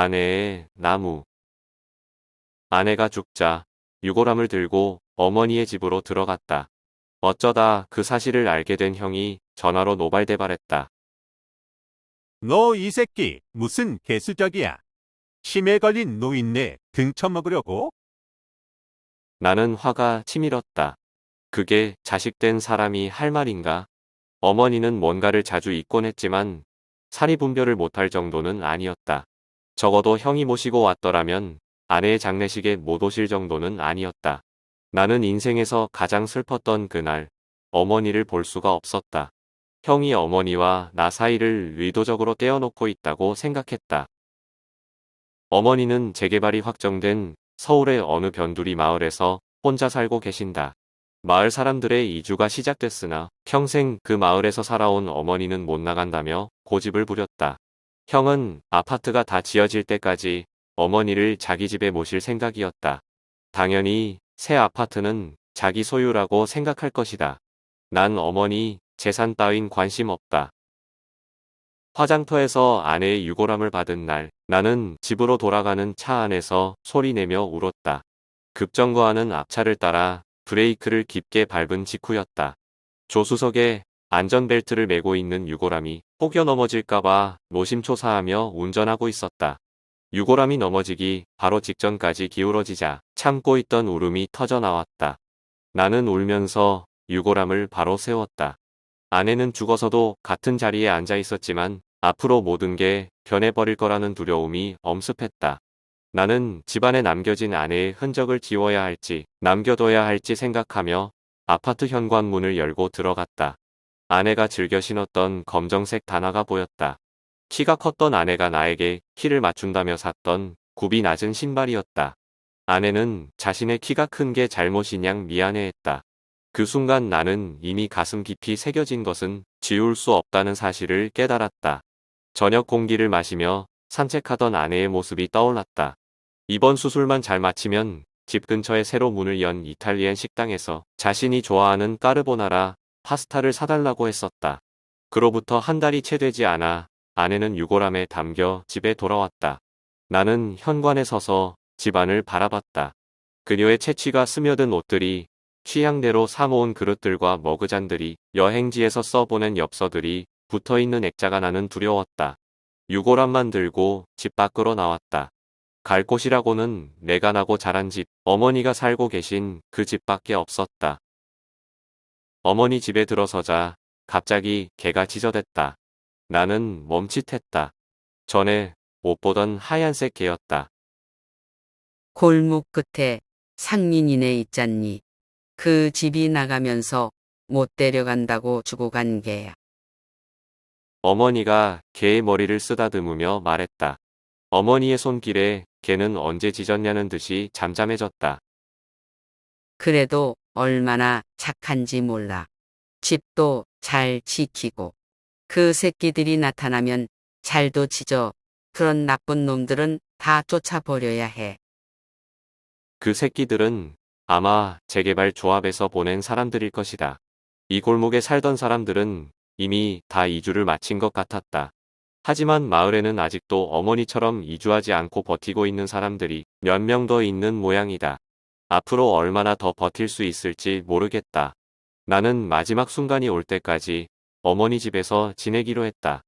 아내의 나무. 아내가 죽자 유골함을 들고 어머니의 집으로 들어갔다. 어쩌다 그 사실을 알게 된 형이 전화로 노발대발했다. 너 이 새끼 무슨 개수작이야? 치매 걸린 노인네 등쳐먹으려고? 나는 화가 치밀었다. 그게 자식된 사람이 할 말인가? 어머니는 뭔가를 자주 잊곤 했지만 사리 분별을 못할 정도는 아니었다. 적어도 형이 모시고 왔더라면 아내의 장례식에 못 오실 정도는 아니었다. 나는 인생에서 가장 슬펐던 그날 어머니를 볼 수가 없었다. 형이 어머니와 나 사이를 의도적으로 떼어놓고 있다고 생각했다. 어머니는 재개발이 확정된 서울의 어느 변두리 마을에서 혼자 살고 계신다. 마을 사람들의 이주가 시작됐으나 평생 그 마을에서 살아온 어머니는 못 나간다며 고집을 부렸다. 형은 아파트가 다 지어질 때까지 어머니를 자기 집에 모실 생각이었다. 당연히 새 아파트는 자기 소유라고 생각할 것이다. 난 어머니 재산 따윈 관심 없다. 화장터에서 아내의 유골함을 받은 날, 나는 집으로 돌아가는 차 안에서 소리내며 울었다. 급정거하는 앞차를 따라 브레이크를 깊게 밟은 직후였다. 조수석에 안전벨트를 매고 있는 유골함이 혹여 넘어질까봐 노심초사하며 운전하고 있었다. 유골함이 넘어지기 바로 직전까지 기울어지자 참고 있던 울음이 터져 나왔다. 나는 울면서 유골함을 바로 세웠다. 아내는 죽어서도 같은 자리에 앉아 있었지만 앞으로 모든 게 변해버릴 거라는 두려움이 엄습했다. 나는 집안에 남겨진 아내의 흔적을 지워야 할지 남겨둬야 할지 생각하며 아파트 현관문을 열고 들어갔다. 아내가 즐겨 신었던 검정색 단화가 보였다. 키가 컸던 아내가 나에게 키를 맞춘다며 샀던 굽이 낮은 신발이었다. 아내는 자신의 키가 큰 게 잘못인 양 미안해했다. 그 순간 나는 이미 가슴 깊이 새겨진 것은 지울 수 없다는 사실을 깨달았다. 저녁 공기를 마시며 산책하던 아내의 모습이 떠올랐다. 이번 수술만 잘 마치면 집 근처에 새로 문을 연 이탈리안 식당에서 자신이 좋아하는 까르보나라 파스타를 사달라고 했었다. 그로부터 한 달이 채 되지 않아 아내는 유골함에 담겨 집에 돌아왔다. 나는 현관에 서서 집안을 바라봤다. 그녀의 채취가 스며든 옷들이, 취향대로 사모은 그릇들과 머그잔들이, 여행지에서 써보낸 엽서들이 붙어있는 액자가 나는 두려웠다. 유골함만 들고 집 밖으로 나왔다. 갈 곳이라고는 내가 나고 자란 집, 어머니가 살고 계신 그 집밖에 없었다. 어머니 집에 들어서자 갑자기 개가 지저댔다. 나는 멈칫했다. 전에 못 보던 하얀색 개였다. 골목 끝에 상민이네 있잖니. 그 집이 나가면서 못 데려간다고 주고 간 개야. 어머니가 개의 머리를 쓰다듬으며 말했다. 어머니의 손길에 개는 언제 짖었냐는 듯이 잠잠해졌다. 그래도 얼마나 착한지 몰라. 집도 잘 지키고. 그 새끼들이 나타나면 잘도 짖어. 그런 나쁜 놈들은 다 쫓아버려야 해. 그 새끼들은 아마 재개발 조합에서 보낸 사람들일 것이다. 이 골목에 살던 사람들은 이미 다 이주를 마친 것 같았다. 하지만 마을에는 아직도 어머니처럼 이주하지 않고 버티고 있는 사람들이 몇 명 더 있는 모양이다. 앞으로 얼마나 더 버틸 수 있을지 모르겠다. 나는 마지막 순간이 올 때까지 어머니 집에서 지내기로 했다.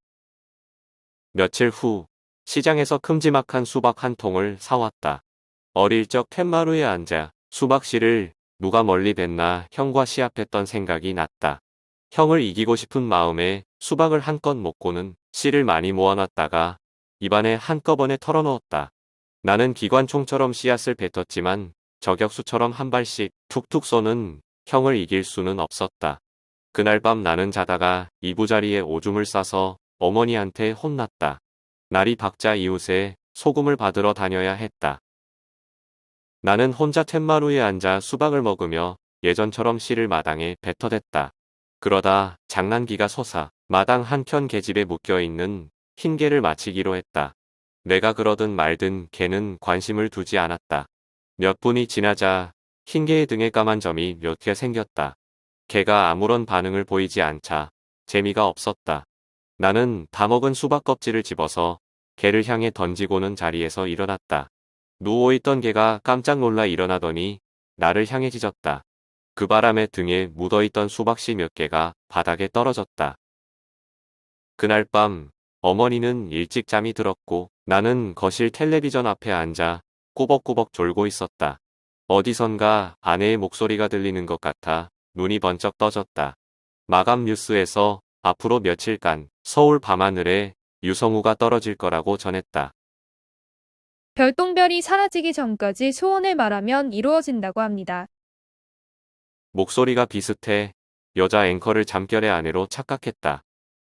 며칠 후 시장에서 큼지막한 수박 한 통을 사왔다. 어릴 적 툇마루에 앉아 수박씨를 누가 멀리 뱉나 형과 시합했던 생각이 났다. 형을 이기고 싶은 마음에 수박을 한껏 먹고는 씨를 많이 모아놨다가 입안에 한꺼번에 털어넣었다. 나는 기관총처럼 씨앗을 뱉었지만 저격수처럼 한 발씩 툭툭 쏘는 형을 이길 수는 없었다. 그날 밤 나는 자다가 이부자리에 오줌을 싸서 어머니한테 혼났다. 날이 밝자 이웃에 소금을 받으러 다녀야 했다. 나는 혼자 툇마루에 앉아 수박을 먹으며 예전처럼 씨를 마당에 뱉어댔다. 그러다 장난기가 솟아 마당 한켠 계집에 묶여있는 흰 개를 맞히기로 했다. 내가 그러든 말든 개는 관심을 두지 않았다. 몇 분이 지나자 흰 개의 등에 까만 점이 몇 개 생겼다. 개가 아무런 반응을 보이지 않자 재미가 없었다. 나는 다 먹은 수박 껍질을 집어서 개를 향해 던지고는 자리에서 일어났다. 누워있던 개가 깜짝 놀라 일어나더니 나를 향해 짖었다. 그 바람에 등에 묻어있던 수박씨 몇 개가 바닥에 떨어졌다. 그날 밤 어머니는 일찍 잠이 들었고 나는 거실 텔레비전 앞에 앉아 꾸벅꾸벅 졸고 있었다. 어디선가 아내의 목소리가 들리는 것 같아 눈이 번쩍 떠졌다. 마감 뉴스에서 앞으로 며칠간 서울 밤하늘에 유성우가 떨어질 거라고 전했다. 별똥별이 사라지기 전까지 소원을 말하면 이루어진다고 합니다. 목소리가 비슷해 여자 앵커를 잠결의 아내로 착각했다.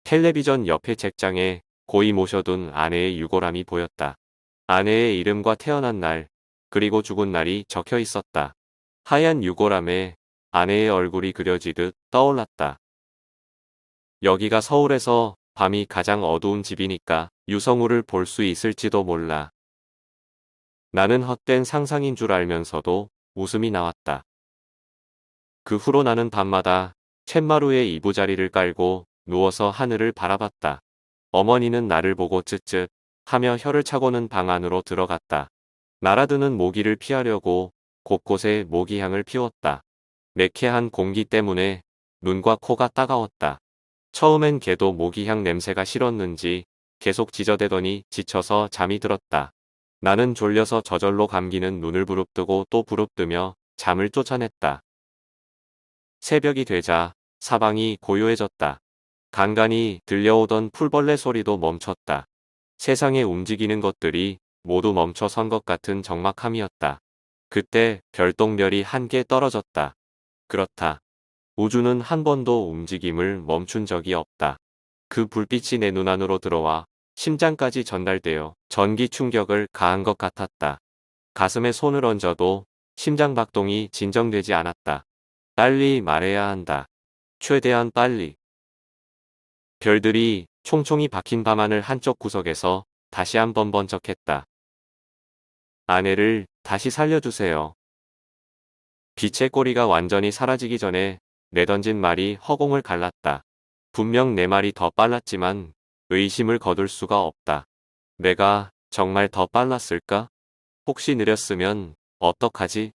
텔레비전 옆에 책장에 고이 모셔둔 아내의 유골함이 보였다. 아내의 이름과 태어난 날, 그리고 죽은 날이 적혀 있었다. 하얀 유골함에 아내의 얼굴이 그려지듯 떠올랐다. 여기가 서울에서 밤이 가장 어두운 집이니까 유성우를 볼 수 있을지도 몰라. 나는 헛된 상상인 줄 알면서도 웃음이 나왔다. 그 후로 나는 밤마다 쳇마루에 이부자리를 깔고 누워서 하늘을 바라봤다. 어머니는 나를 보고 쯧쯧 하며 혀를 차고는 방 안으로 들어갔다. 날아드는 모기를 피하려고 곳곳에 모기향을 피웠다. 매캐한 공기 때문에 눈과 코가 따가웠다. 처음엔 걔도 모기향 냄새가 싫었는지 계속 짖어대더니 지쳐서 잠이 들었다. 나는 졸려서 저절로 감기는 눈을 부릅뜨고 또 부릅뜨며 잠을 쫓아냈다. 새벽이 되자 사방이 고요해졌다. 간간히 들려오던 풀벌레 소리도 멈췄다. 세상에 움직이는 것들이 모두 멈춰선 것 같은 적막함이었다. 그때 별똥별이 한 개 떨어졌다. 그렇다. 우주는 한 번도 움직임을 멈춘 적이 없다. 그 불빛이 내 눈 안으로 들어와 심장까지 전달되어 전기 충격을 가한 것 같았다. 가슴에 손을 얹어도 심장 박동이 진정되지 않았다. 빨리 말해야 한다. 최대한 빨리. 별들이 총총이 박힌 밤하늘 한쪽 구석에서 다시 한번 번쩍했다. 아내를 다시 살려주세요. 빛의 꼬리가 완전히 사라지기 전에 내던진 말이 허공을 갈랐다. 분명 내 말이 더 빨랐지만 의심을 거둘 수가 없다. 내가 정말 더 빨랐을까? 혹시 느렸으면 어떡하지?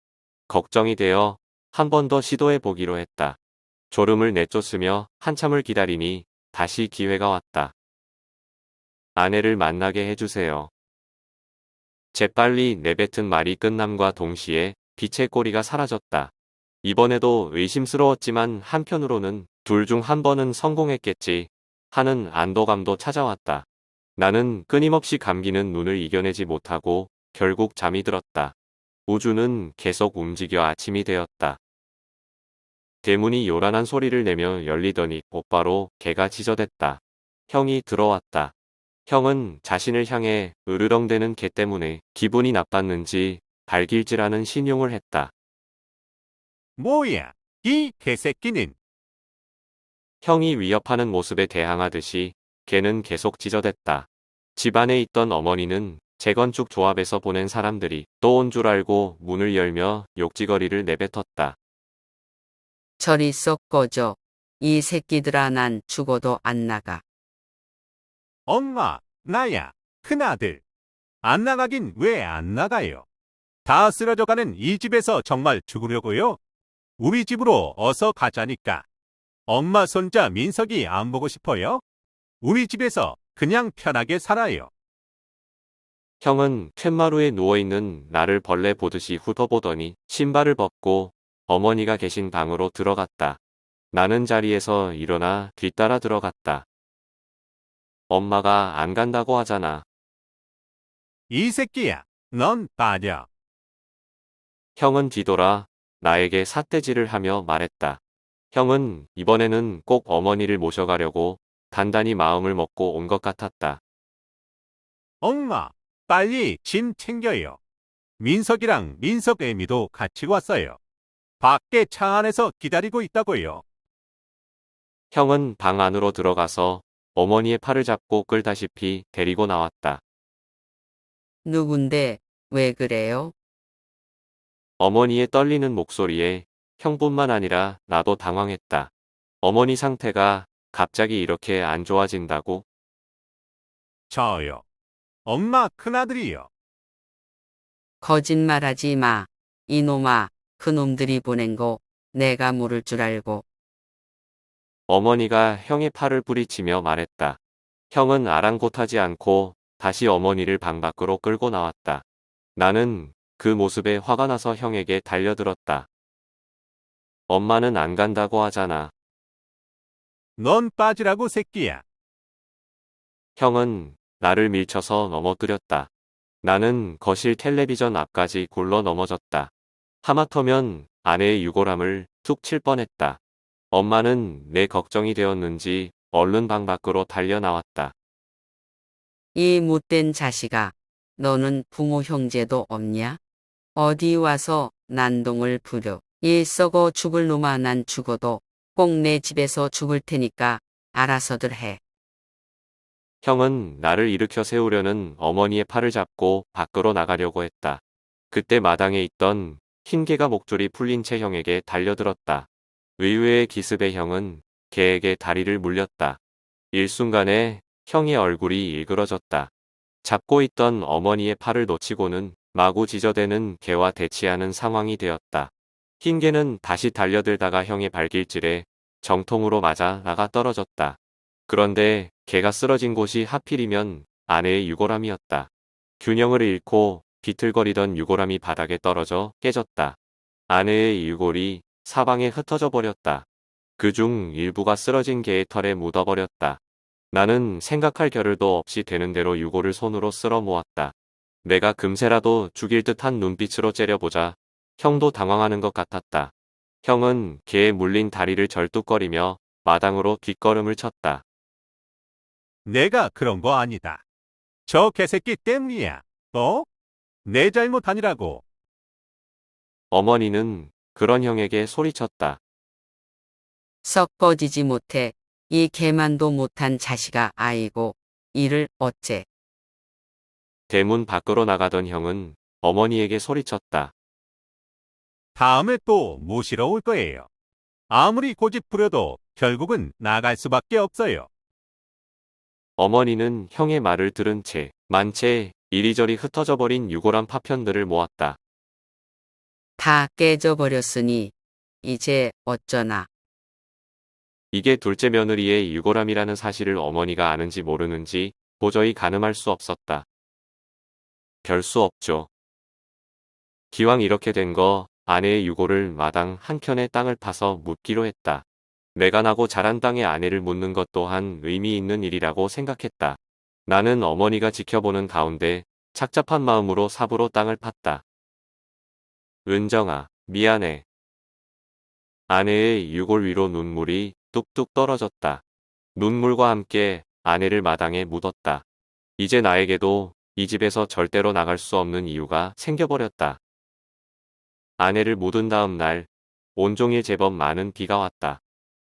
걱정이 되어 한 번 더 시도해 보기로 했다. 졸음을 내쫓으며 한참을 기다리니 다시 기회가 왔다. 아내를 만나게 해주세요. 재빨리 내뱉은 말이 끝남과 동시에 빛의 꼬리가 사라졌다. 이번에도 의심스러웠지만 한편으로는 둘 중 한 번은 성공했겠지 하는 안도감도 찾아왔다. 나는 끊임없이 감기는 눈을 이겨내지 못하고 결국 잠이 들었다. 우주는 계속 움직여 아침이 되었다. 대문이 요란한 소리를 내며 열리더니 곧바로 개가 짖어댔다. 형이 들어왔다. 형은 자신을 향해 으르렁대는 개 때문에 기분이 나빴는지 발길질하는 신용을 했다. 뭐야, 이 개새끼는. 형이 위협하는 모습에 대항하듯이 개는 계속 짖어댔다. 집안에 있던 어머니는 재건축 조합에서 보낸 사람들이 또 온 줄 알고 문을 열며 욕지거리를 내뱉었다. 저리 쏙 꺼져. 이 새끼들아 난 죽어도 안 나가. 엄마, 나야, 큰아들. 안 나가긴 왜 안 나가요? 다 쓰러져가는 이 집에서 정말 죽으려고요? 우리 집으로 어서 가자니까. 엄마 손자 민석이 안 보고 싶어요? 우리 집에서 그냥 편하게 살아요. 형은 툇마루에 누워있는 나를 벌레 보듯이 훑어보더니 신발을 벗고 어머니가 계신 방으로 들어갔다. 나는 자리에서 일어나 뒤따라 들어갔다. 엄마가 안 간다고 하잖아. 이 새끼야, 넌 빠져. 형은 뒤돌아 나에게 삿대질을 하며 말했다. 형은 이번에는 꼭 어머니를 모셔가려고 단단히 마음을 먹고 온 것 같았다. 엄마, 빨리 짐 챙겨요. 민석이랑 민석 애미도 같이 왔어요. 밖에 차 안에서 기다리고 있다고요. 형은 방 안으로 들어가서 어머니의 팔을 잡고 끌다시피 데리고 나왔다. 누군데 왜 그래요? 어머니의 떨리는 목소리에 형뿐만 아니라 나도 당황했다. 어머니 상태가 갑자기 이렇게 안 좋아진다고? 저요. 엄마 큰아들이요. 거짓말하지 마. 이놈아, 그놈들이 보낸 거 내가 모를 줄 알고. 어머니가 형의 팔을 부리치며 말했다. 형은 아랑곳하지 않고 다시 어머니를 방 밖으로 끌고 나왔다. 나는 그 모습에 화가 나서 형에게 달려들었다. 엄마는 안 간다고 하잖아. 넌 빠지라고 새끼야. 형은 나를 밀쳐서 넘어뜨렸다. 나는 거실 텔레비전 앞까지 굴러 넘어졌다. 하마터면 아내의 유골함을 툭 칠 뻔했다. 엄마는 내 걱정이 되었는지 얼른 방 밖으로 달려 나왔다. 이 못된 자식아, 너는 부모 형제도 없냐? 어디 와서 난동을 부려. 이 썩어 죽을 놈아, 난 죽어도 꼭 내 집에서 죽을 테니까 알아서들 해. 형은 나를 일으켜 세우려는 어머니의 팔을 잡고 밖으로 나가려고 했다. 그때 마당에 있던 흰 개가 목줄이 풀린 채 형에게 달려들었다. 의외의 기습의 형은 개에게 다리를 물렸다. 일순간에 형의 얼굴이 일그러졌다. 잡고 있던 어머니의 팔을 놓치고는 마구 지저대는 개와 대치하는 상황이 되었다. 흰 개는 다시 달려들다가 형의 발길질에 정통으로 맞아 나가 떨어졌다. 그런데 개가 쓰러진 곳이 하필이면 아내의 유골함이었다. 균형을 잃고 비틀거리던 유골함이 바닥에 떨어져 깨졌다. 아내의 유골이 사방에 흩어져 버렸다. 그중 일부가 쓰러진 개의 털에 묻어버렸다. 나는 생각할 겨를도 없이 되는 대로 유골을 손으로 쓸어 모았다. 내가 금세라도 죽일 듯한 눈빛으로 째려보자 형도 당황하는 것 같았다. 형은 개에 물린 다리를 절뚝거리며 마당으로 뒷걸음을 쳤다. 내가 그런 거 아니다. 저 개새끼 때문이야. 내 잘못 아니라고. 어머니는 그런 형에게 소리쳤다. 썩 꺼지지 못해. 이 개만도 못한 자식아, 아이고, 이를 어째. 대문 밖으로 나가던 형은 어머니에게 소리쳤다. 다음에 또 모시러 올 거예요. 아무리 고집 부려도 결국은 나갈 수밖에 없어요. 어머니는 형의 말을 들은 채 만채 이리저리 흩어져 버린 유골함 파편들을 모았다. 다 깨져버렸으니 이제 어쩌나. 이게 둘째 며느리의 유골함이라는 사실을 어머니가 아는지 모르는지 도저히 가늠할 수 없었다. 별 수 없죠. 기왕 이렇게 된 거 아내의 유골을 마당 한켠의 땅을 파서 묻기로 했다. 내가 나고 자란 땅에 아내를 묻는 것 또한 의미 있는 일이라고 생각했다. 나는 어머니가 지켜보는 가운데 착잡한 마음으로 삽으로 땅을 팠다. 은정아, 미안해. 아내의 유골 위로 눈물이 뚝뚝 떨어졌다. 눈물과 함께 아내를 마당에 묻었다. 이제 나에게도 이 집에서 절대로 나갈 수 없는 이유가 생겨버렸다. 아내를 묻은 다음 날 온종일 제법 많은 비가 왔다.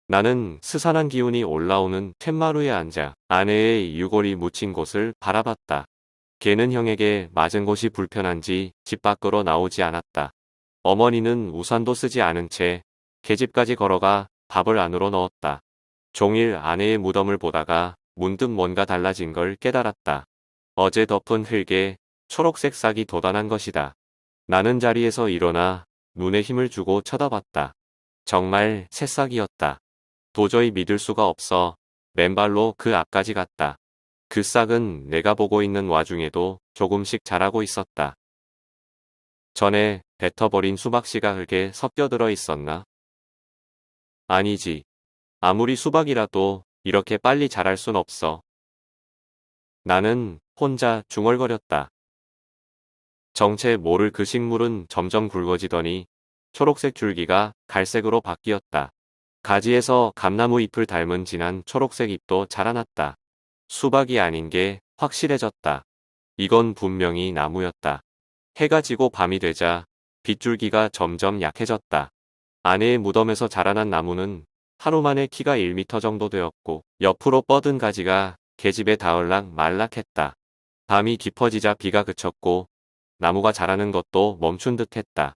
나는 스산한 기운이 올라오는 툇마루에 앉아 아내의 유골이 묻힌 곳을 바라봤다. 개는 형에게 맞은 곳이 불편한지 집 밖으로 나오지 않았다. 어머니는 우산도 쓰지 않은 채 계집까지 걸어가 밥을 안으로 넣었다. 종일 아내의 무덤을 보다가 문득 뭔가 달라진 걸 깨달았다. 어제 덮은 흙에 초록색 싹이 돋아난 것이다. 나는 자리에서 일어나 눈에 힘을 주고 쳐다봤다. 정말 새싹이었다. 도저히 믿을 수가 없어 맨발로 그 앞까지 갔다. 그 싹은 내가 보고 있는 와중에도 조금씩 자라고 있었다. 전에 뱉어버린 수박씨가 흙에 섞여들어 있었나? 아니지. 아무리 수박이라도 이렇게 빨리 자랄 순 없어. 나는 혼자 중얼거렸다. 정체 모를 그 식물은 점점 굵어지더니 초록색 줄기가 갈색으로 바뀌었다. 가지에서 감나무 잎을 닮은 진한 초록색 잎도 자라났다. 수박이 아닌 게 확실해졌다. 이건 분명히 나무였다. 해가 지고 밤이 되자 빗줄기가 점점 약해졌다. 아내의 무덤에서 자라난 나무는 하루 만에 키가 1m 정도 되었고 옆으로 뻗은 가지가 계집에 닿을락 말락했다. 밤이 깊어지자 비가 그쳤고 나무가 자라는 것도 멈춘 듯 했다.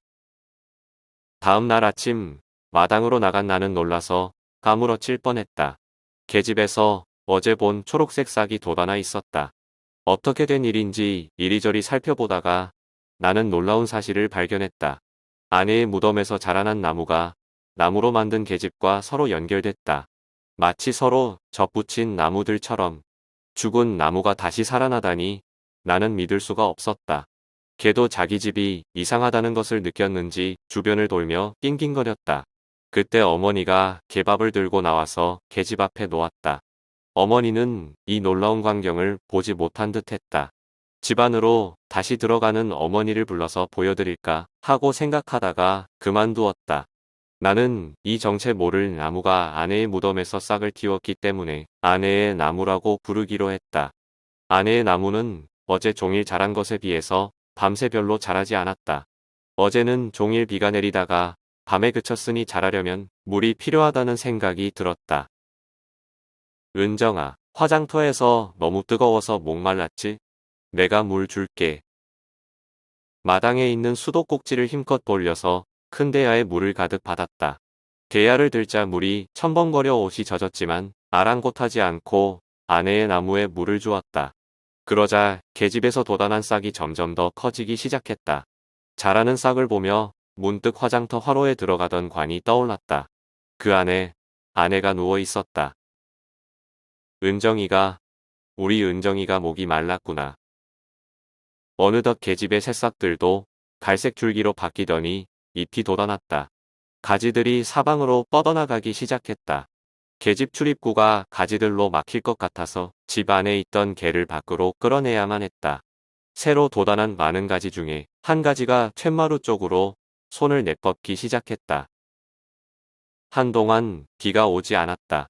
다음 날 아침 마당으로 나간 나는 놀라서 까무러칠 뻔했다. 계집에서 어제 본 초록색 싹이 돋아나 있었다. 어떻게 된 일인지 이리저리 살펴보다가 나는 놀라운 사실을 발견했다. 아내의 무덤에서 자라난 나무가 나무로 만든 계집과 서로 연결됐다. 마치 서로 접붙인 나무들처럼. 죽은 나무가 다시 살아나다니 나는 믿을 수가 없었다. 걔도 자기 집이 이상하다는 것을 느꼈는지 주변을 돌며 낑낑거렸다. 그때 어머니가 개밥을 들고 나와서 계집 앞에 놓았다. 어머니는 이 놀라운 광경을 보지 못한 듯 했다. 집 안으로 다시 들어가는 어머니를 불러서 보여드릴까 하고 생각하다가 그만두었다. 나는 이 정체 모를 나무가 아내의 무덤에서 싹을 틔웠기 때문에 아내의 나무라고 부르기로 했다. 아내의 나무는 어제 종일 자란 것에 비해서 밤새 별로 자라지 않았다. 어제는 종일 비가 내리다가 밤에 그쳤으니 자라려면 물이 필요하다는 생각이 들었다. 은정아, 화장터에서 너무 뜨거워서 목말랐지? 내가 물 줄게. 마당에 있는 수도꼭지를 힘껏 돌려서 큰 대야에 물을 가득 받았다. 대야를 들자 물이 첨벙거려 옷이 젖었지만 아랑곳하지 않고 아내의 나무에 물을 주었다. 그러자 계집에서 돋아난 싹이 점점 더 커지기 시작했다. 자라는 싹을 보며 문득 화장터 화로에 들어가던 관이 떠올랐다. 그 안에 아내가 누워 있었다. 우리 은정이가 목이 말랐구나. 어느덧 계집의 새싹들도 갈색 줄기로 바뀌더니 잎이 돋아났다. 가지들이 사방으로 뻗어나가기 시작했다. 계집 출입구가 가지들로 막힐 것 같아서 집 안에 있던 개를 밖으로 끌어내야만 했다. 새로 돋아난 많은 가지 중에 한 가지가 툇마루 쪽으로 손을 내뻗기 시작했다. 한동안 비가 오지 않았다.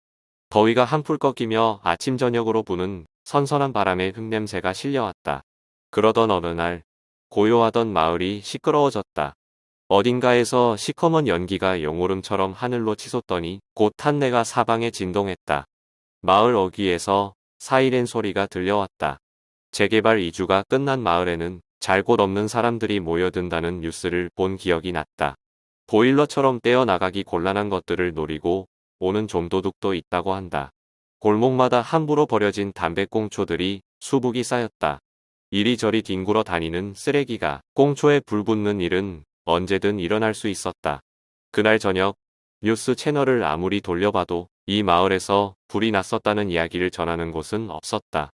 더위가 한풀 꺾이며 아침 저녁으로 부는 선선한 바람에 흙냄새가 실려왔다. 그러던 어느 날 고요하던 마을이 시끄러워졌다. 어딘가에서 시커먼 연기가 용오름처럼 하늘로 치솟더니 곧 탄내가 사방에 진동했다. 마을 어귀에서 사이렌 소리가 들려왔다. 재개발 이주가 끝난 마을에는 잘 곳 없는 사람들이 모여든다는 뉴스를 본 기억이 났다. 보일러처럼 떼어나가기 곤란한 것들을 노리고 오는 좀도둑도 있다고 한다. 골목마다 함부로 버려진 담배꽁초들이 수북이 쌓였다. 이리저리 뒹굴어 다니는 쓰레기가 꽁초에 불 붙는 일은 언제든 일어날 수 있었다. 그날 저녁 뉴스 채널을 아무리 돌려봐도 이 마을에서 불이 났었다는 이야기를 전하는 곳은 없었다.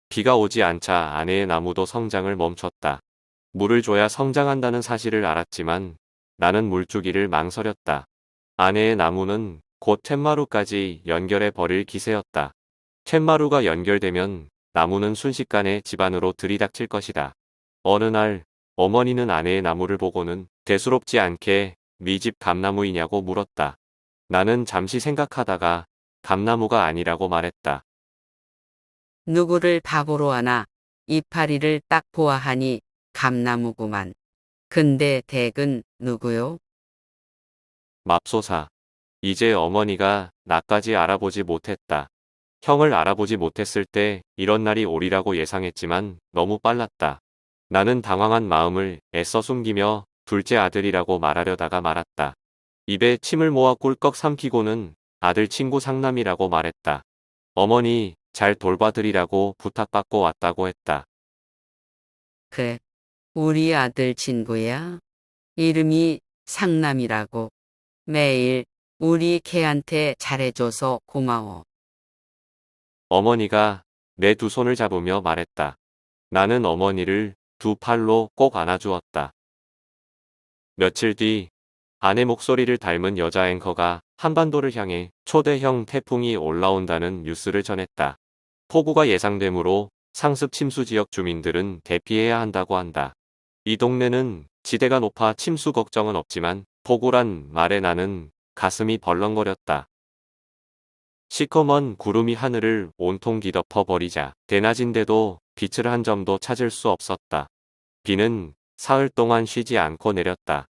비가 오지 않자 아내의 나무도 성장을 멈췄다. 물을 줘야 성장한다는 사실을 알았지만 나는 물주기를 망설였다. 아내의 나무는 곧 툇마루까지 연결해 버릴 기세였다. 툇마루가 연결되면 나무는 순식간에 집 안으로 들이닥칠 것이다. 어느 날 어머니는 아내의 나무를 보고는 대수롭지 않게 네 집 감나무이냐고 물었다. 나는 잠시 생각하다가 감나무가 아니라고 말했다. 누구를 바보로 하나 이파리를 딱 보아하니 감나무구만. 근데 댁은 누구요? 맙소사. 이제 어머니가 나까지 알아보지 못했다. 형을 알아보지 못했을 때 이런 날이 오리라고 예상했지만 너무 빨랐다. 나는 당황한 마음을 애써 숨기며 둘째 아들이라고 말하려다가 말았다. 입에 침을 모아 꿀꺽 삼키고는 아들 친구 상남이라고 말했다. 어머니 잘 돌봐드리라고 부탁받고 왔다고 했다. 그래, 우리 아들 친구야. 이름이 상남이라고. 매일 우리 걔한테 잘해줘서 고마워. 어머니가 내 두 손을 잡으며 말했다. 나는 어머니를 두 팔로 꼭 안아주었다. 며칠 뒤 아내 목소리를 닮은 여자 앵커가 한반도를 향해 초대형 태풍이 올라온다는 뉴스를 전했다. 폭우가 예상되므로 상습 침수 지역 주민들은 대피해야 한다고 한다. 이 동네는 지대가 높아 침수 걱정은 없지만 폭우란 말에 나는 가슴이 벌렁거렸다. 시커먼 구름이 하늘을 온통 뒤덮어 버리자 대낮인데도 빛을 한 점도 찾을 수 없었다. 비는 사흘 동안 쉬지 않고 내렸다.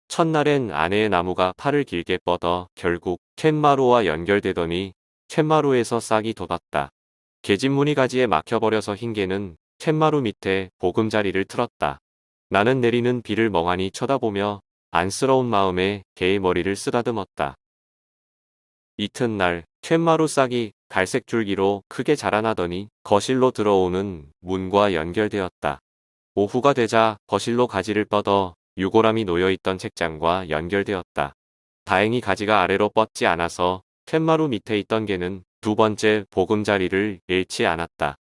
첫날엔 아내의 나무가 팔을 길게 뻗어 결국 툇마루와 연결되더니 툇마루에서 싹이 돋았다. 계집 무늬가지에 막혀버려서 흰 개는 툇마루 밑에 보금자리를 틀었다. 나는 내리는 비를 멍하니 쳐다보며 안쓰러운 마음에 개의 머리를 쓰다듬었다. 이튿날 툇마루 싹이 갈색 줄기로 크게 자라나더니 거실로 들어오는 문과 연결되었다. 오후가 되자 거실로 가지를 뻗어 유골함이 놓여있던 책장과 연결되었다. 다행히 가지가 아래로 뻗지 않아서 툇마루 밑에 있던 개는 두 번째 보금자리를 잃지 않았다.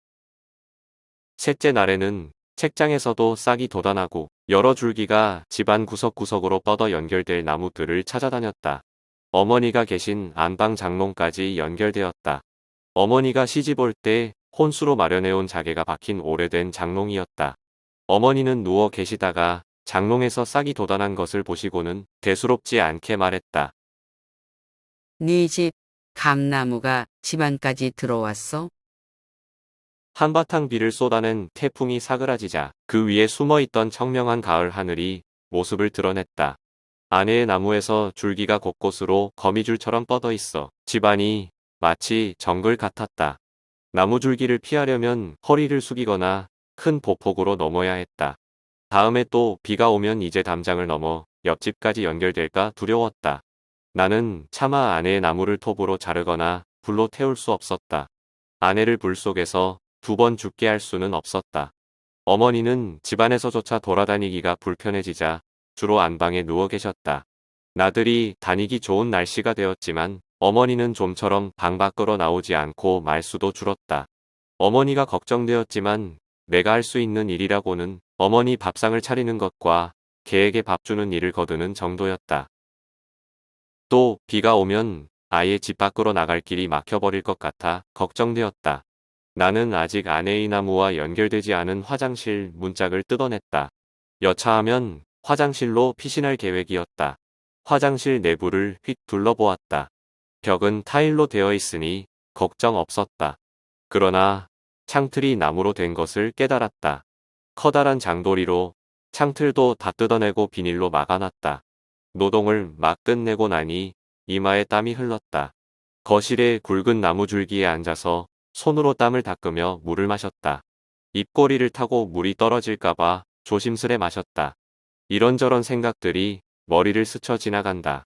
셋째 날에는 책장에서도 싹이 돋아나고 여러 줄기가 집안 구석구석으로 뻗어 연결될 나무들을 찾아다녔다. 어머니가 계신 안방 장롱까지 연결되었다. 어머니가 시집 올 때 혼수로 마련해온 자개가 박힌 오래된 장롱이었다. 어머니는 누워 계시다가 장롱에서 싹이 돋아난 것을 보시고는 대수롭지 않게 말했다. 네 집 감나무가 집안까지 들어왔어? 한바탕 비를 쏟아낸 태풍이 사그라지자 그 위에 숨어있던 청명한 가을 하늘이 모습을 드러냈다. 아내의 나무에서 줄기가 곳곳으로 거미줄처럼 뻗어 있어 집안이 마치 정글 같았다. 나무 줄기를 피하려면 허리를 숙이거나 큰 보폭으로 넘어야 했다. 다음에 또 비가 오면 이제 담장을 넘어 옆집까지 연결될까 두려웠다. 나는 차마 아내의 나무를 톱으로 자르거나 불로 태울 수 없었다. 아내를 불 속에서 두 번 죽게 할 수는 없었다. 어머니는 집안에서조차 돌아다니기가 불편해지자 주로 안방에 누워 계셨다. 나들이 다니기 좋은 날씨가 되었지만 어머니는 좀처럼 방 밖으로 나오지 않고 말수도 줄었다. 어머니가 걱정되었지만 내가 할 수 있는 일이라고는 어머니 밥상을 차리는 것과 개에게 밥 주는 일을 거두는 정도였다. 또 비가 오면 아예 집 밖으로 나갈 길이 막혀버릴 것 같아 걱정되었다. 나는 아직 아내의 나무와 연결되지 않은 화장실 문짝을 뜯어냈다. 여차하면 화장실로 피신할 계획이었다. 화장실 내부를 휙 둘러보았다. 벽은 타일로 되어 있으니 걱정 없었다. 그러나 창틀이 나무로 된 것을 깨달았다. 커다란 장도리로 창틀도 다 뜯어내고 비닐로 막아놨다. 노동을 막 끝내고 나니 이마에 땀이 흘렀다. 거실의 굵은 나무 줄기에 앉아서 손으로 땀을 닦으며 물을 마셨다. 입꼬리를 타고 물이 떨어질까봐 조심스레 마셨다. 이런저런 생각들이 머리를 스쳐 지나간다.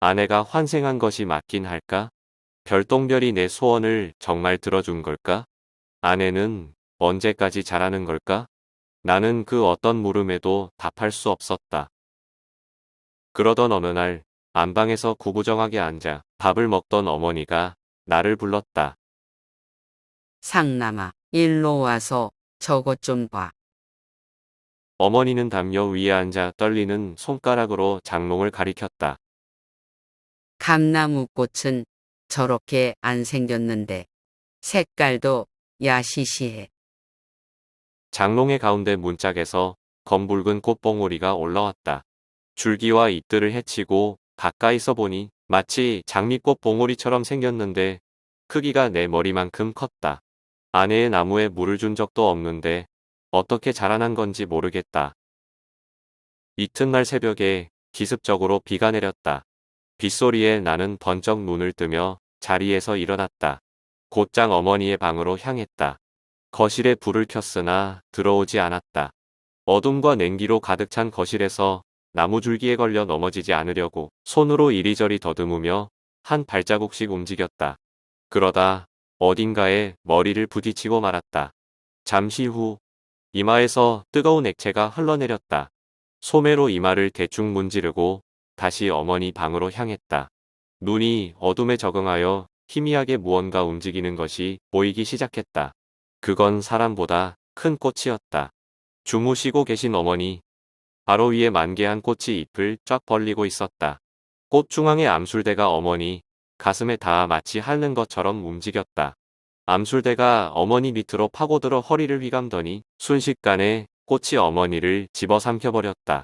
아내가 환생한 것이 맞긴 할까? 별똥별이 내 소원을 정말 들어준 걸까? 아내는 언제까지 자라는 걸까? 나는 그 어떤 물음에도 답할 수 없었다. 그러던 어느 날 안방에서 구부정하게 앉아 밥을 먹던 어머니가 나를 불렀다. 상남아, 일로 와서 저것 좀 봐. 어머니는 담요 위에 앉아 떨리는 손가락으로 장롱을 가리켰다. 감나무 꽃은 저렇게 안 생겼는데 색깔도 야시시해. 장롱의 가운데 문짝에서 검붉은 꽃봉오리가 올라왔다. 줄기와 잎들을 헤치고 가까이서 보니 마치 장미꽃 봉오리처럼 생겼는데 크기가 내 머리만큼 컸다. 아내의 나무에 물을 준 적도 없는데 어떻게 자라난 건지 모르겠다. 이튿날 새벽에 기습적으로 비가 내렸다. 빗소리에 나는 번쩍 눈을 뜨며 자리에서 일어났다. 곧장 어머니의 방으로 향했다. 거실에 불을 켰으나 들어오지 않았다. 어둠과 냉기로 가득 찬 거실에서 나무 줄기에 걸려 넘어지지 않으려고 손으로 이리저리 더듬으며 한 발자국씩 움직였다. 그러다 어딘가에 머리를 부딪히고 말았다. 잠시 후 이마에서 뜨거운 액체가 흘러내렸다. 소매로 이마를 대충 문지르고 다시 어머니 방으로 향했다. 눈이 어둠에 적응하여 희미하게 무언가 움직이는 것이 보이기 시작했다. 그건 사람보다 큰 꽃이었다. 주무시고 계신 어머니, 바로 위에 만개한 꽃이 잎을 쫙 벌리고 있었다. 꽃 중앙의 암술대가 어머니 가슴에 닿아 마치 핥는 것처럼 움직였다. 암술대가 어머니 밑으로 파고들어 허리를 휘감더니 순식간에 꽃이 어머니를 집어삼켜버렸다.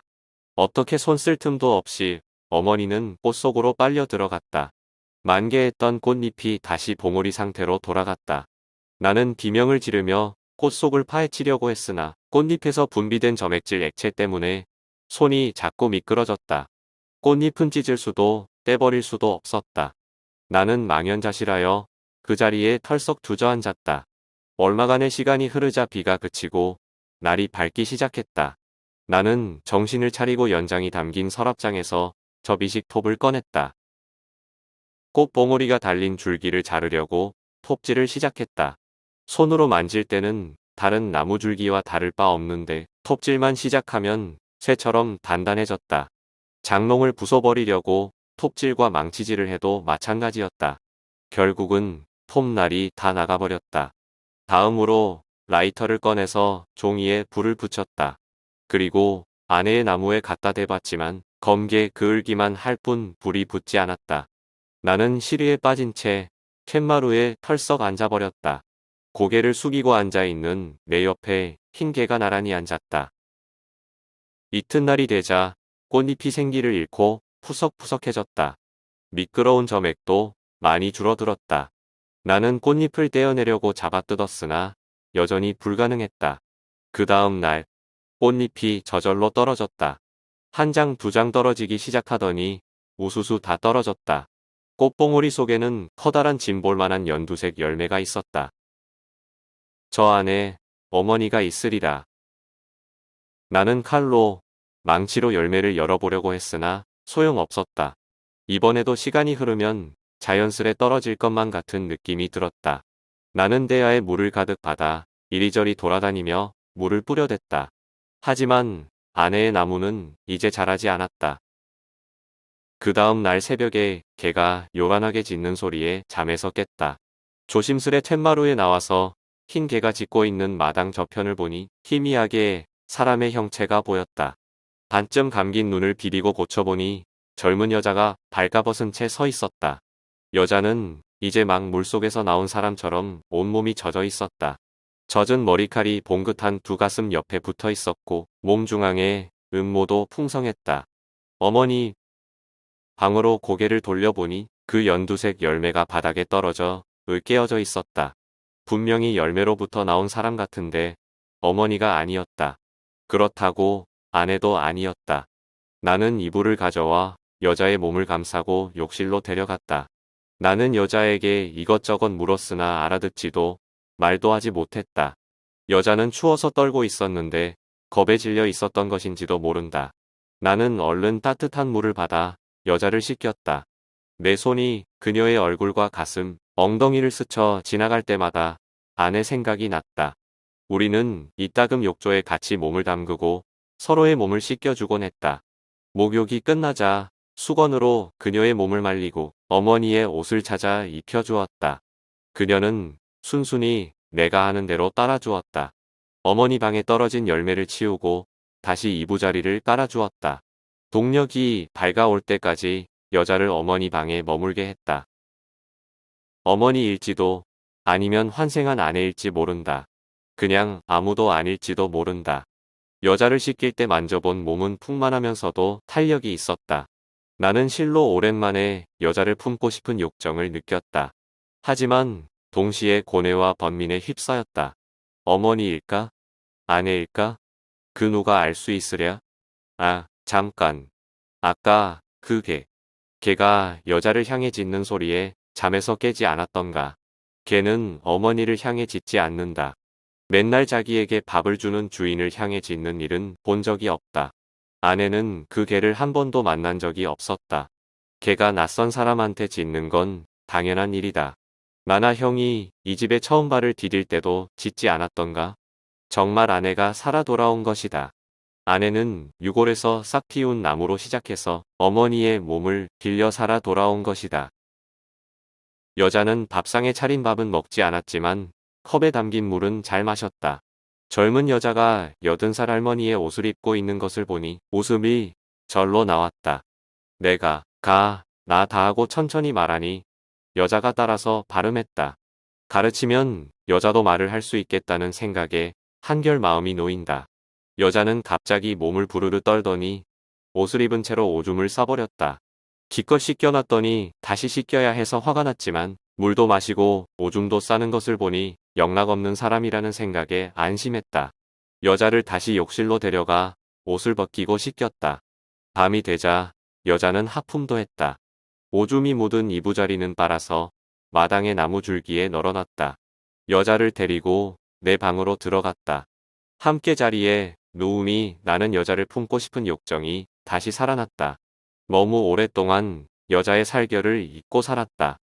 어떻게 손 쓸 틈도 없이 어머니는 꽃 속으로 빨려 들어갔다. 만개했던 꽃잎이 다시 봉오리 상태로 돌아갔다. 나는 비명을 지르며 꽃 속을 파헤치려고 했으나 꽃잎에서 분비된 점액질 액체 때문에 손이 자꾸 미끄러졌다. 꽃잎은 찢을 수도 떼버릴 수도 없었다. 나는 망연자실하여 그 자리에 털썩 주저앉았다. 얼마간의 시간이 흐르자 비가 그치고 날이 밝기 시작했다. 나는 정신을 차리고 연장이 담긴 서랍장에서 접이식 톱을 꺼냈다. 꽃봉오리가 달린 줄기를 자르려고 톱질을 시작했다. 손으로 만질 때는 다른 나무줄기와 다를 바 없는데 톱질만 시작하면 쇠처럼 단단해졌다. 장롱을 부숴버리려고 톱질과 망치질을 해도 마찬가지였다. 결국은 톱날이 다 나가버렸다. 다음으로 라이터를 꺼내서 종이에 불을 붙였다. 그리고 아내의 나무에 갖다 대봤지만 검게 그을기만 할 뿐 불이 붙지 않았다. 나는 시리에 빠진 채 툇마루에 털썩 앉아버렸다. 고개를 숙이고 앉아있는 내 옆에 흰 개가 나란히 앉았다. 이튿날이 되자 꽃잎이 생기를 잃고 푸석푸석해졌다. 미끄러운 점액도 많이 줄어들었다. 나는 꽃잎을 떼어내려고 잡아뜯었으나 여전히 불가능했다. 그 다음 날 꽃잎이 저절로 떨어졌다. 한 장, 두 장 떨어지기 시작하더니 우수수 다 떨어졌다. 꽃봉오리 속에는 커다란 짐볼만한 연두색 열매가 있었다. 저 안에 어머니가 있으리라. 나는 칼로, 망치로 열매를 열어보려고 했으나 소용없었다. 이번에도 시간이 흐르면 자연스레 떨어질 것만 같은 느낌이 들었다. 나는 대야에 물을 가득 받아 이리저리 돌아다니며 물을 뿌려댔다. 하지만 아내의 나무는 이제 자라지 않았다. 그 다음 날 새벽에 개가 요란하게 짖는 소리에 잠에서 깼다. 조심스레 툇마루에 나와서 흰 개가 짖고 있는 마당 저편을 보니 희미하게 사람의 형체가 보였다. 반쯤 감긴 눈을 비비고 고쳐보니 젊은 여자가 발가벗은 채 서 있었다. 여자는 이제 막 물속에서 나온 사람처럼 온몸이 젖어 있었다. 젖은 머리칼이 봉긋한 두 가슴 옆에 붙어 있었고 몸 중앙에 음모도 풍성했다. 어머니, 방으로 고개를 돌려보니 그 연두색 열매가 바닥에 떨어져 으깨어져 있었다. 분명히 열매로부터 나온 사람 같은데 어머니가 아니었다. 그렇다고 아내도 아니었다. 나는 이불을 가져와 여자의 몸을 감싸고 욕실로 데려갔다. 나는 여자에게 이것저것 물었으나 알아듣지도 말도 하지 못했다. 여자는 추워서 떨고 있었는데 겁에 질려 있었던 것인지도 모른다. 나는 얼른 따뜻한 물을 받아 여자를 씻겼다. 내 손이 그녀의 얼굴과 가슴, 엉덩이를 스쳐 지나갈 때마다 아내 생각이 났다. 우리는 이따금 욕조에 같이 몸을 담그고 서로의 몸을 씻겨주곤 했다. 목욕이 끝나자 수건으로 그녀의 몸을 말리고 어머니의 옷을 찾아 입혀주었다. 그녀는 순순히 내가 하는 대로 따라주었다. 어머니 방에 떨어진 열매를 치우고 다시 이부자리를 깔아주었다. 동력이 밝아올 때까지 여자를 어머니 방에 머물게 했다. 어머니일지도 아니면 환생한 아내일지 모른다. 그냥 아무도 아닐지도 모른다. 여자를 씻길 때 만져본 몸은 풍만하면서도 탄력이 있었다. 나는 실로 오랜만에 여자를 품고 싶은 욕정을 느꼈다. 하지만 동시에 고뇌와 번민에 휩싸였다. 어머니일까? 아내일까? 그 누가 알 수 있으랴? 아, 잠깐. 아까 그 개가 여자를 향해 짖는 소리에 잠에서 깨지 않았던가. 개는 어머니를 향해 짖지 않는다. 맨날 자기에게 밥을 주는 주인을 향해 짖는 일은 본 적이 없다. 아내는 그 개를 한 번도 만난 적이 없었다. 개가 낯선 사람한테 짖는 건 당연한 일이다. 나나 형이 이 집에 처음 발을 디딜 때도 짖지 않았던가? 정말 아내가 살아 돌아온 것이다. 아내는 유골에서 싹 틔운 나무로 시작해서 어머니의 몸을 빌려 살아 돌아온 것이다. 여자는 밥상에 차린 밥은 먹지 않았지만 컵에 담긴 물은 잘 마셨다. 젊은 여자가 80살 할머니의 옷을 입고 있는 것을 보니 웃음이 절로 나왔다. 내가 나 다 하고 천천히 말하니 여자가 따라서 발음했다. 가르치면 여자도 말을 할 수 있겠다는 생각에 한결 마음이 놓인다. 여자는 갑자기 몸을 부르르 떨더니 옷을 입은 채로 오줌을 싸버렸다. 기껏 씻겨놨더니 다시 씻겨야 해서 화가 났지만 물도 마시고 오줌도 싸는 것을 보니 영락없는 사람이라는 생각에 안심했다. 여자를 다시 욕실로 데려가 옷을 벗기고 씻겼다. 밤이 되자 여자는 하품도 했다. 오줌이 묻은 이부자리는 빨아서 마당의 나무 줄기에 널어놨다. 여자를 데리고 내 방으로 들어갔다. 함께 자리에 누움이 나는 여자를 품고 싶은 욕정이 다시 살아났다. 너무 오랫동안 여자의 살결을 잊고 살았다.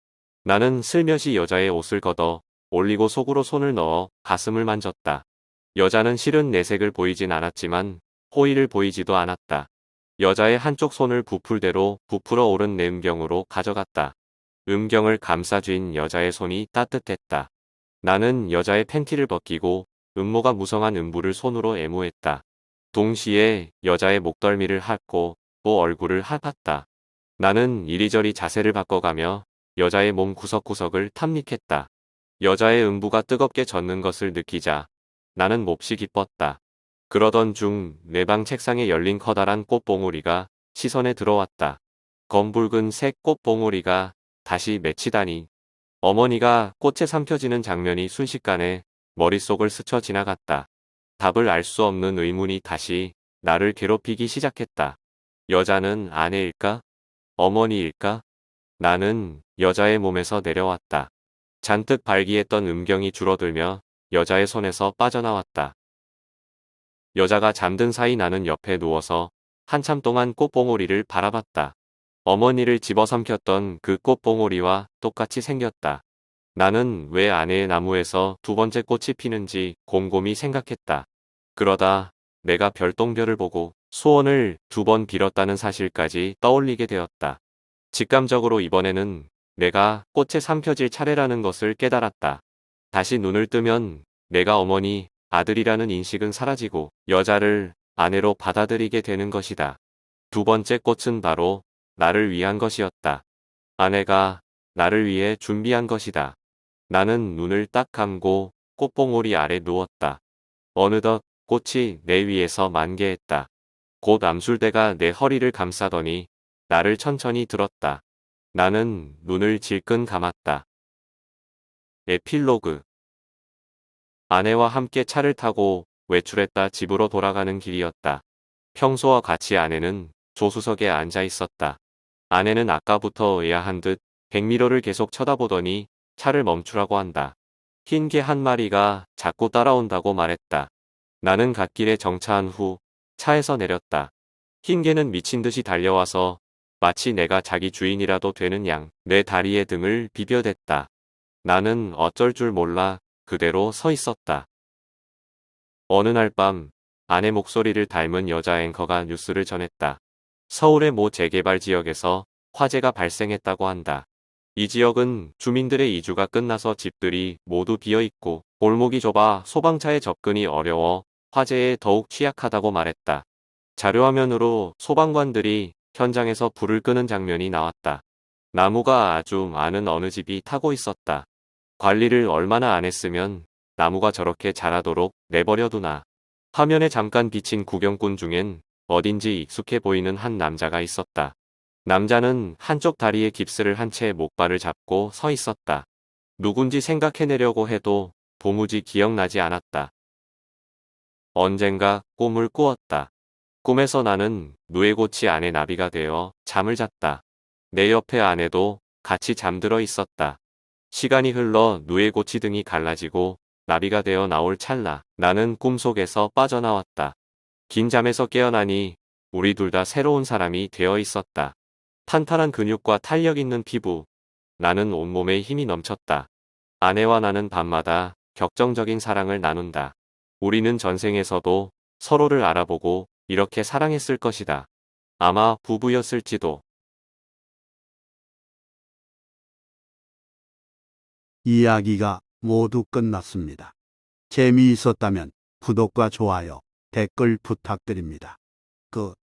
나는 슬며시 여자의 옷을 걷어 올리고 속으로 손을 넣어 가슴을 만졌다. 여자는 실은 내색을 보이진 않았지만 호의를 보이지도 않았다. 여자의 한쪽 손을 부풀대로 부풀어 오른 내 음경으로 가져갔다. 음경을 감싸쥔 여자의 손이 따뜻했다. 나는 여자의 팬티를 벗기고 음모가 무성한 음부를 손으로 애무했다. 동시에 여자의 목덜미를 핥고 또 얼굴을 핥았다. 나는 이리저리 자세를 바꿔가며 여자의 몸 구석구석을 탐닉했다. 여자의 음부가 뜨겁게 젖는 것을 느끼자 나는 몹시 기뻤다. 그러던 중 내 방 책상에 열린 커다란 꽃봉오리가 시선에 들어왔다. 검붉은 색 꽃봉오리가 다시 맺히다니. 어머니가 꽃에 삼켜지는 장면이 순식간에 머릿속을 스쳐 지나갔다. 답을 알 수 없는 의문이 다시 나를 괴롭히기 시작했다. 여자는 아내일까? 어머니일까? 나는 여자의 몸에서 내려왔다. 잔뜩 발기했던 음경이 줄어들며 여자의 손에서 빠져나왔다. 여자가 잠든 사이 나는 옆에 누워서 한참 동안 꽃봉오리를 바라봤다. 어머니를 집어삼켰던 그 꽃봉오리와 똑같이 생겼다. 나는 왜 아내의 나무에서 두 번째 꽃이 피는지 곰곰이 생각했다. 그러다 내가 별똥별을 보고 소원을 두 번 빌었다는 사실까지 떠올리게 되었다. 직감적으로 이번에는 내가 꽃에 삼켜질 차례라는 것을 깨달았다. 다시 눈을 뜨면 내가 어머니, 아들이라는 인식은 사라지고 여자를 아내로 받아들이게 되는 것이다. 두 번째 꽃은 바로 나를 위한 것이었다. 아내가 나를 위해 준비한 것이다. 나는 눈을 딱 감고 꽃봉오리 아래 누웠다. 어느덧 꽃이 내 위에서 만개했다. 곧 암술대가 내 허리를 감싸더니 나를 천천히 들었다. 나는 눈을 질끈 감았다. 에필로그. 아내와 함께 차를 타고 외출했다. 집으로 돌아가는 길이었다. 평소와 같이 아내는 조수석에 앉아 있었다. 아내는 아까부터 의아한 듯 백미러를 계속 쳐다보더니 차를 멈추라고 한다. 흰 개 한 마리가 자꾸 따라온다고 말했다. 나는 갓길에 정차한 후 차에서 내렸다. 흰 개는 미친 듯이 달려와서 마치 내가 자기 주인이라도 되는 양 내 다리에 등을 비벼댔다. 나는 어쩔 줄 몰라 그대로 서 있었다. 어느 날 밤 아내 목소리를 닮은 여자 앵커가 뉴스를 전했다. 서울의 모 재개발 지역에서 화재가 발생했다고 한다. 이 지역은 주민들의 이주가 끝나서 집들이 모두 비어있고 골목이 좁아 소방차의 접근이 어려워 화재에 더욱 취약하다고 말했다. 자료화면으로 소방관들이 현장에서 불을 끄는 장면이 나왔다. 나무가 아주 많은 어느 집이 타고 있었다. 관리를 얼마나 안 했으면 나무가 저렇게 자라도록 내버려두나. 화면에 잠깐 비친 구경꾼 중엔 어딘지 익숙해 보이는 한 남자가 있었다. 남자는 한쪽 다리에 깁스를 한 채 목발을 잡고 서 있었다. 누군지 생각해내려고 해도 도무지 기억나지 않았다. 언젠가 꿈을 꾸었다. 꿈에서 나는 누에고치 안의 나비가 되어 잠을 잤다. 내 옆에 아내도 같이 잠들어 있었다. 시간이 흘러 누에고치 등이 갈라지고 나비가 되어 나올 찰나 나는 꿈속에서 빠져나왔다. 긴 잠에서 깨어나니 우리 둘 다 새로운 사람이 되어 있었다. 탄탄한 근육과 탄력 있는 피부. 나는 온몸에 힘이 넘쳤다. 아내와 나는 밤마다 격정적인 사랑을 나눈다. 우리는 전생에서도 서로를 알아보고 이렇게 사랑했을 것이다. 아마 부부였을지도. 이야기가 모두 끝났습니다. 재미있었다면 구독과 좋아요, 댓글 부탁드립니다.